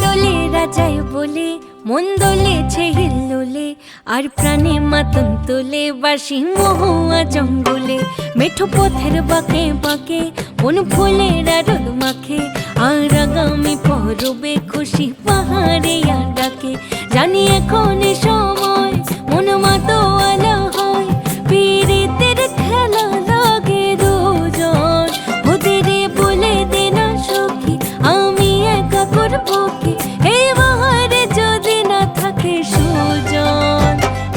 দোলে রাজায় বলে, মন দোলেছে হিল্লোলে, আর প্রাণে মাতন তোলে বাসি মহুয়া জঙ্গলে। মেঠো পথের বাঁকে বাঁকে মন ফুলের রোদ মাখে, আর আগামী পরবে খুশি পাহাড়ে ডাকে। জানি এখন সময় মন মাতোয়ালা হয়, পীড়িতের খেলা লাগে দুজন। ওদের বলে দে না সখী আমি একা করবো কি, এই বাহারে যদি না থাকে সুজন।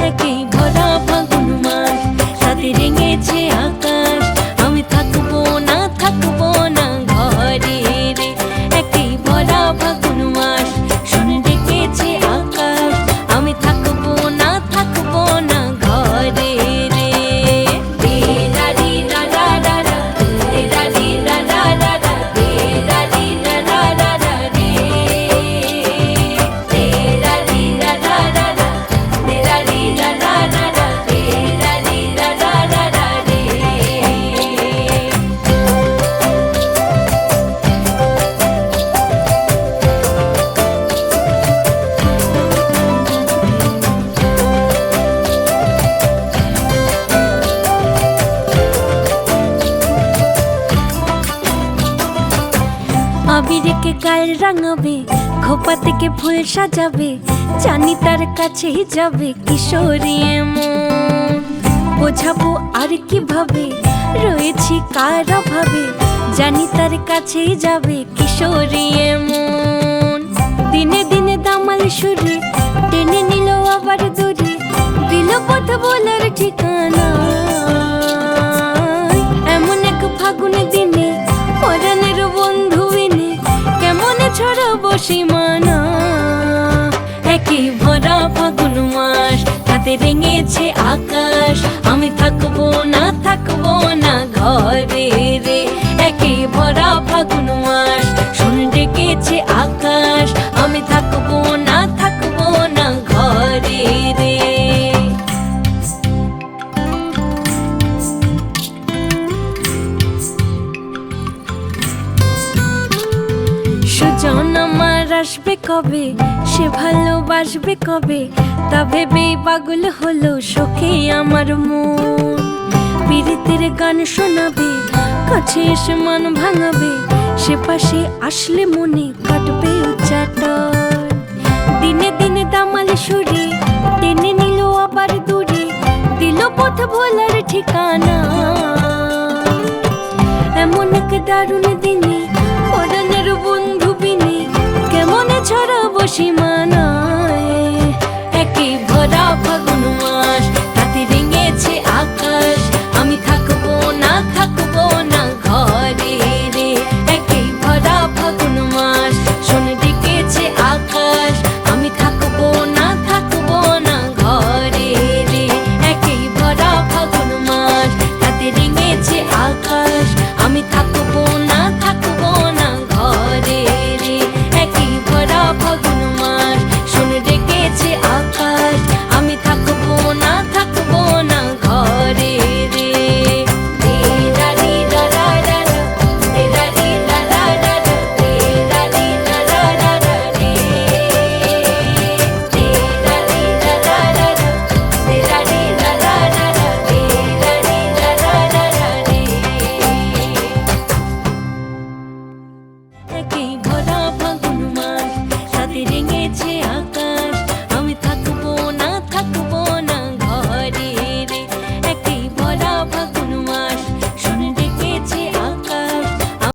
একেই ভরা ফাগুন মাস, সাথে রেঙেছে আকাশ, আমি থাকবো না ঘরে রে। একেই ভরা ফাগুন মাস, শুনে ডেকেছে আকাশ, আমি থাকবো না ঘরে রে। রে রা রি রা রা রা রা, রে রা রি রা রা রা রা, রে রা রি রা রা রা রা রে। রে রা রি রা রা রা রা, রে রা রি রা রা রা রা, রে রা রি রা রা রা রা রে। আবিরকে গায়ে রাঙাবে, খোপা থেকে ফুল সাজাবে, জানি তার কাছেই যাবে কিশোরী মন। বোঝাবো আর কিভাবে রয়েছি কার অভাবে, জানি তার কাছেই যাবে কিশোরী মন। দিনে দিনে দামাল সুরে টেনে নিল আবার দূরে, দিল পথ বলার ঠিকানা। এমন এক ফাগুন দিনে পরাণের বন্ধু এনে কেমনে ছড়াবো সীমানা। একই ভরা ফাগুন মাস, তাতে রেঙেছে আকাশ, আমি থাকবো না ঘরে রে। একই ভরা ফাগুন মাস, শুনে ডেকেছে আকাশ, আমি থাকবো না ঘরে রে। সুজন আমার আসবে কবে, সে ভালোবাসবে কবে, তা ভেবেই পাগল হলো সখী আমার মন। পীড়িতের গান শোনাবে, কাছে এসে মন ভাঙাবে, সে পাশে আসলে মনে কাটবে উচ্চাটন। দিনে দিনে দামাল সুরে টেনে নিল আবার দূরে, দিল পথ ভোলার ঠিকানা। এমন এক দারুণ দিনে পরাণের বন্ধু বিনে কেমনে ছড়াবো সীমানায়। একই ভরা ফাগুন মাস, তাতে রেঙেছে আকাশ, আমি থাকবো না ঘরে রে। একই ভরা ফাগুন মাস, শুনে ডেকেছে আকাশ, আমি থাকবো না ঘরে রে। একই ভরা ফাগুন মাস, তাতে রেঙেছে আকাশ, আমি থাকবো না ঘরে রে। একই ভরা ফাগুন মাস, শুনে ডেকেছে আকাশ, আমি থাকবো না ঘরে রে। রে রা রি রা রা রা রা, রে রা রি রা রা রা রা, রে রা রি রা রা রা রা রে। রে রা রি রা রা রা রা, রে রা রি রা রা রা রা, রে রা রি রা রা রা রা রে। একই ভরা ফাগুন মাস, সাথে রেঙেছে